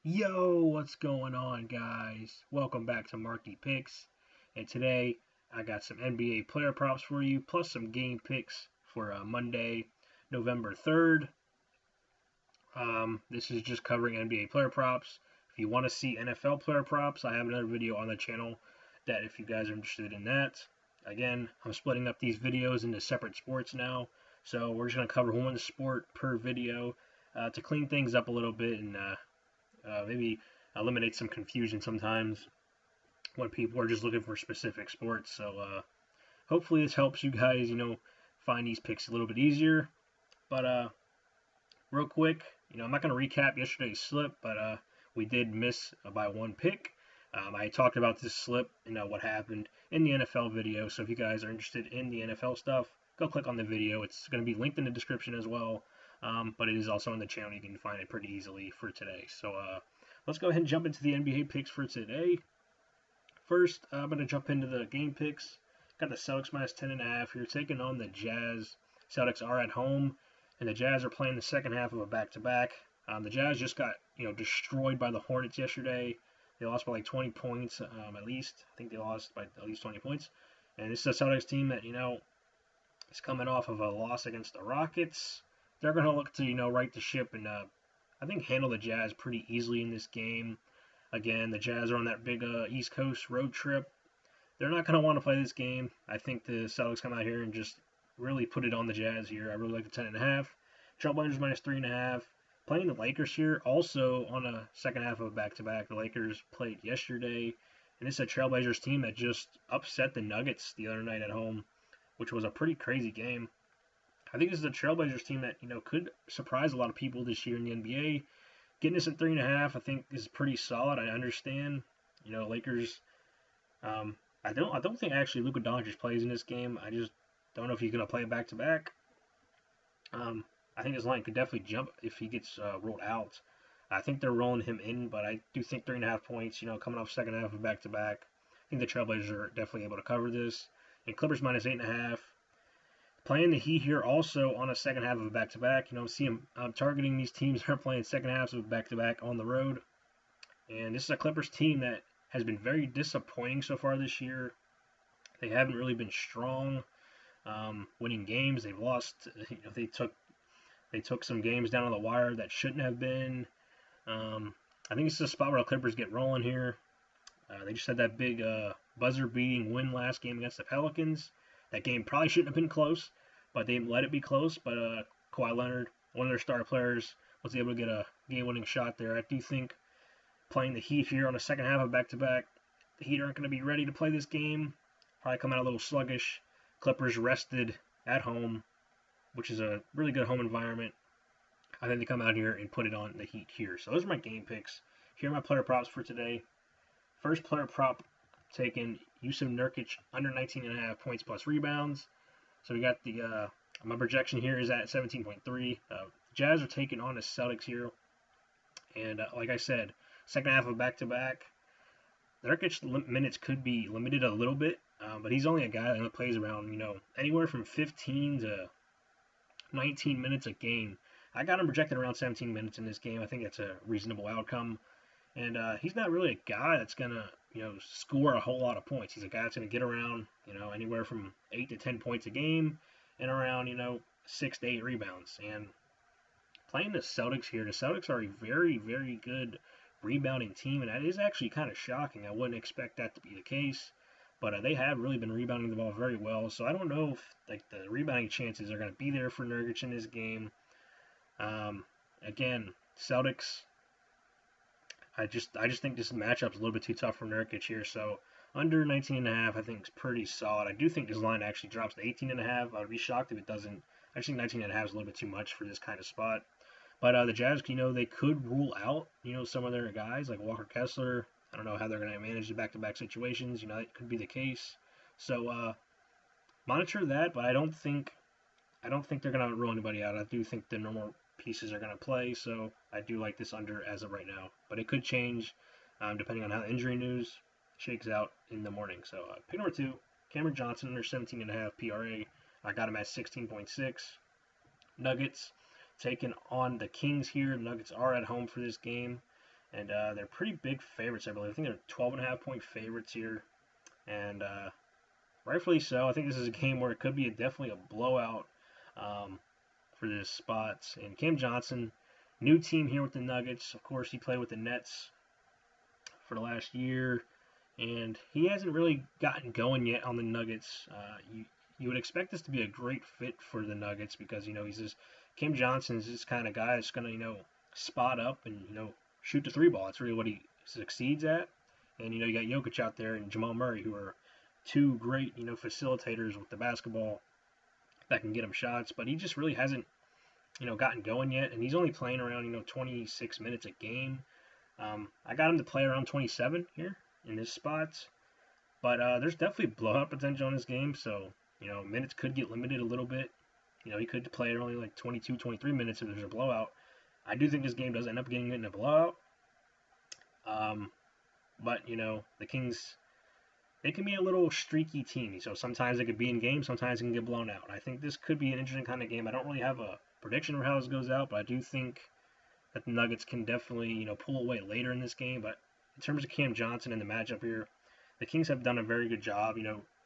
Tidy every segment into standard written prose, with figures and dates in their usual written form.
Yo, what's going on, guys? Welcome back to Marky Picks. And today I got some NBA player props for you, plus some game picks for Monday, November 3rd. This is just covering NBA player props. If you want to see NFL player props, I have another video on the channel that if you guys are interested in that. Again, I'm splitting up these videos into separate sports now. So we're just going to cover one sport per video to clean things up a little bit and maybe eliminate some confusion sometimes when people are just looking for specific sports. So hopefully this helps you guys, find these picks a little bit easier. But real quick, I'm not going to recap yesterday's slip, but we did miss by one pick. I talked about this slip, what happened in the NFL video. So if you guys are interested in the NFL stuff, go click on the video. It's going to be linked in the description as well. But it is also on the channel. You can find it pretty easily for today. So let's go ahead and jump into the NBA picks for today. First, I'm going to jump into the game picks. Got the Celtics minus 10.5 here, taking on the Jazz. Celtics are at home, and the Jazz are playing the second half of a back-to-back. The Jazz just got destroyed by the Hornets yesterday. They lost by like 20 points at least. I think they lost by at least 20 points. And this is a Celtics team that is coming off of a loss against the Rockets. They're going to look to right the ship and I think handle the Jazz pretty easily in this game. Again, the Jazz are on that big East Coast road trip. They're not going to want to play this game. I think the Celtics come out here and just really put it on the Jazz here. I really like the 10.5. Trailblazers minus 3.5. Playing the Lakers here, also on a second half of a back-to-back. The Lakers played yesterday, and it's a Trailblazers team that just upset the Nuggets the other night at home, which was a pretty crazy game. I think this is a Trailblazers team that could surprise a lot of people this year in the NBA. Getting this at 3.5, I think is pretty solid. I understand, Lakers. I don't think actually Luka Doncic plays in this game. I just don't know if he's gonna play back to back. I think his line could definitely jump if he gets rolled out. I think they're rolling him in, but I do think 3.5 points. Coming off second half of back to back, I think the Trailblazers are definitely able to cover this. And Clippers minus 8.5. Playing the Heat here also on a second half of a back-to-back. See him targeting these teams that are playing second halves of back-to-back on the road. And this is a Clippers team that has been very disappointing so far this year. They haven't really been strong winning games. They've lost. They took some games down on the wire that shouldn't have been. I think this is a spot where the Clippers get rolling here. They just had that big buzzer-beating win last game against the Pelicans. That game probably shouldn't have been close, but they let it be close. But Kawhi Leonard, one of their star players, was able to get a game-winning shot there. I do think playing the Heat here on the second half of back-to-back, the Heat aren't going to be ready to play this game. Probably come out a little sluggish. Clippers rested at home, which is a really good home environment. I think they come out here and put it on the Heat here. So those are my game picks. Here are my player props for today. First player prop taken, Yusuf Nurkic under 19.5 points plus rebounds. So we got the my projection here is at 17.3. Jazz are taking on the Celtics here, and like I said, second half of back-to-back. Nurkic minutes could be limited a little bit, but he's only a guy that plays around anywhere from 15 to 19 minutes a game. I got him projected around 17 minutes in this game. I think that's a reasonable outcome. And he's not really a guy that's going to, score a whole lot of points. He's a guy that's going to get around, anywhere from 8 to 10 points a game and around, 6 to 8 rebounds. And playing the Celtics here, the Celtics are a very, very good rebounding team, and that is actually kind of shocking. I wouldn't expect that to be the case, but they have really been rebounding the ball very well. So I don't know if the rebounding chances are going to be there for Nurkic in this game. Again, Celtics. I just think this matchup's a little bit too tough for Nurkic here. So under 19.5, I think is pretty solid. I do think this line actually drops to 18.5. I would be shocked if it doesn't. I just think 19.5 is a little bit too much for this kind of spot. But the Jazz, they could rule out, some of their guys like Walker Kessler. I don't know how they're going to manage the back-to-back situations. That could be the case. So monitor that, but I don't think they're going to rule anybody out. I do think the normal pieces are going to play, so I do like this under as of right now. But it could change depending on how the injury news shakes out in the morning. So pick number 2, Cameron Johnson under 17.5 PRA. I got him at 16.6. Nuggets taking on the Kings here. The Nuggets are at home for this game. and they're pretty big favorites, I believe. I think they're 12.5-point favorites here, and rightfully so. I think this is a game where it could be definitely a blowout um, for this spot. And Cam Johnson, new team here with the Nuggets. Of course, he played with the Nets for the last year, and he hasn't really gotten going yet on the Nuggets. You would expect this to be a great fit for the Nuggets because he's this Cam Johnson is this kind of guy that's gonna spot up and shoot the three ball. That's really what he succeeds at. And you got Jokic out there and Jamal Murray, who are two great facilitators with the basketball that can get him shots. But he just really hasn't gotten going yet, and he's only playing around 26 minutes a game. I got him to play around 27 here in this spot, but there's definitely blowout potential in this game. So minutes could get limited a little bit. He could play only like 22, 23 minutes if there's a blowout. I do think this game does end up getting in a blowout. But the Kings, they can be a little streaky team. So sometimes they could be in games, sometimes they can get blown out. I think this could be an interesting kind of game. I don't really have a prediction for how this goes out, but I do think that the Nuggets can definitely pull away later in this game. But in terms of Cam Johnson and the matchup here, the Kings have done a very good job,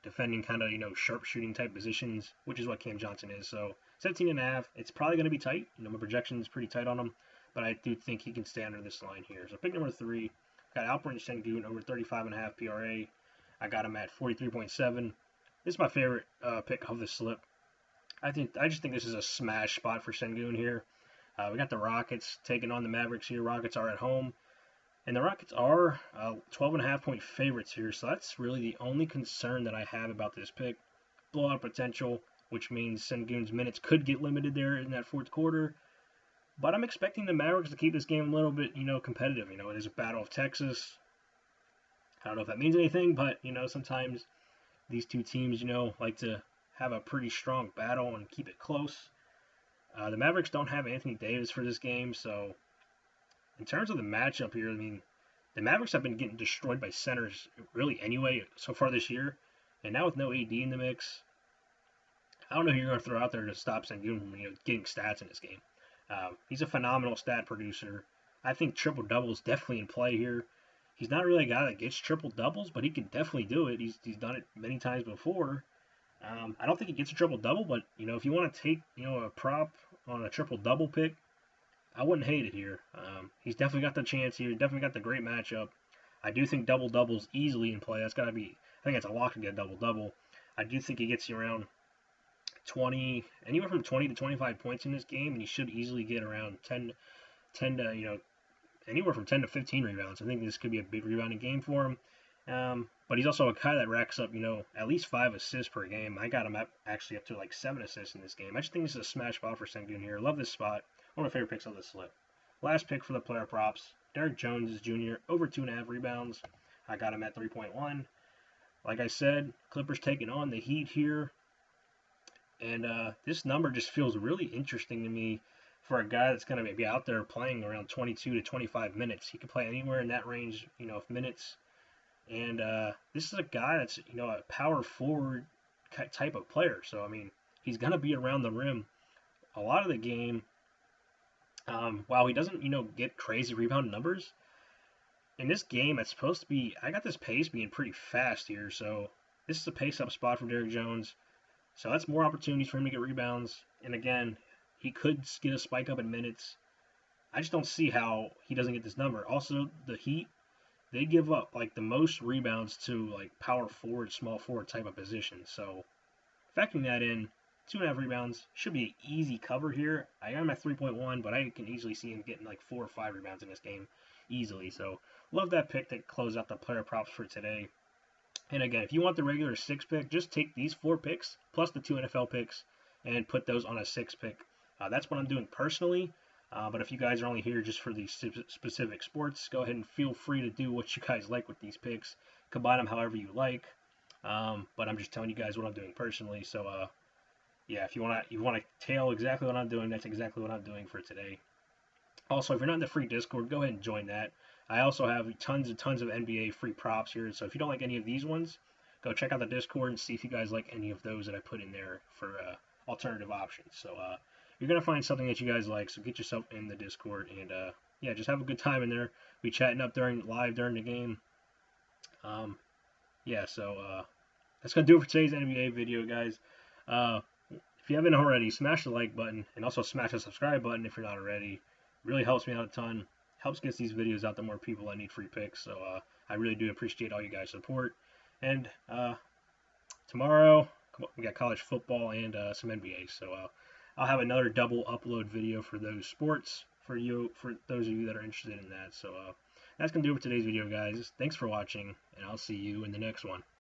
defending kind of sharpshooting type positions, which is what Cam Johnson is. So 17.5, it's probably going to be tight. My projection is pretty tight on him, but I do think he can stay under this line here. So pick number 3, got Alperen Sengun over 35.5 PRA. I got him at 43.7. This is my favorite pick of the slip. I just think this is a smash spot for Sengun here. We got the Rockets taking on the Mavericks here. Rockets are at home, and the Rockets are 12.5-point favorites here. So that's really the only concern that I have about this pick. Blowout potential, which means Sengun's minutes could get limited there in that fourth quarter. But I'm expecting the Mavericks to keep this game a little bit, competitive. It is a battle of Texas. I don't know if that means anything, but sometimes these two teams, like to have a pretty strong battle and keep it close. The Mavericks don't have Anthony Davis for this game, so in terms of the matchup here, the Mavericks have been getting destroyed by centers really anyway so far this year, and now with no AD in the mix, I don't know who you're going to throw out there to stop Sengun from getting stats in this game. He's a phenomenal stat producer. I think triple double is definitely in play here. He's not really a guy that gets triple doubles, but he can definitely do it. He's done it many times before. I don't think he gets a triple double, but if you want to take a prop on a triple double pick, I wouldn't hate it here. He's definitely got the chance here. Definitely got the great matchup. I do think double doubles easily in play. That's got to be. I think it's a lock to get a double double. I do think he gets you around 20, anywhere from 20 to 25 points in this game, and he should easily get around 10 to anywhere from 10 to 15 rebounds. I think this could be a big rebounding game for him. But he's also a guy that racks up, at least 5 assists per game. I got him actually up to like 7 assists in this game. I just think this is a smash spot for Sengun here. Love this spot. One of my favorite picks of the slip. Last pick for the player props, Derrick Jones Jr. over 2.5 rebounds. I got him at 3.1. Like I said, Clippers taking on the Heat here. And this number just feels really interesting to me for a guy that's going to be out there playing around 22 to 25 minutes. He can play anywhere in that range, of minutes. And this is a guy that's, a power forward type of player. So, he's going to be around the rim a lot of the game. While he doesn't, get crazy rebound numbers, in this game, it's supposed to be, I got this pace being pretty fast here. So, this is a pace-up spot for Derrick Jones. So, that's more opportunities for him to get rebounds. And again, he could get a spike up in minutes. I just don't see how he doesn't get this number. Also, the Heat, they give up like the most rebounds to like power forward, small forward type of positions. So factoring that in, 2.5 rebounds should be an easy cover here. I am at 3.1, but I can easily see him getting like 4 or 5 rebounds in this game easily. So love that pick to close out the player props for today. And again, if you want the regular 6 pick, just take these 4 picks plus the 2 NFL picks and put those on a 6 pick. That's what I'm doing personally. But if you guys are only here just for these specific sports, go ahead and feel free to do what you guys like with these picks. Combine them however you like. But I'm just telling you guys what I'm doing personally. So, yeah, if you want to tail exactly what I'm doing, that's exactly what I'm doing for today. Also, if you're not in the free Discord, go ahead and join that. I also have tons and tons of NBA free props here. So if you don't like any of these ones, go check out the Discord and see if you guys like any of those that I put in there for alternative options. So, you're gonna find something that you guys like. So get yourself in the Discord and yeah, just have a good time in there. We chatting up live during the game. Yeah, so that's gonna do it for today's NBA video, guys. If you haven't already, smash the like button and also smash the subscribe button if you're not already. It really helps me out a ton. Helps get these videos out to more people that need free picks. So I really do appreciate all you guys' support. And tomorrow we got college football and some NBA. So I'll have another double upload video for those sports for those of you that are interested in that. So that's gonna do it for today's video, guys. Thanks for watching, and I'll see you in the next one.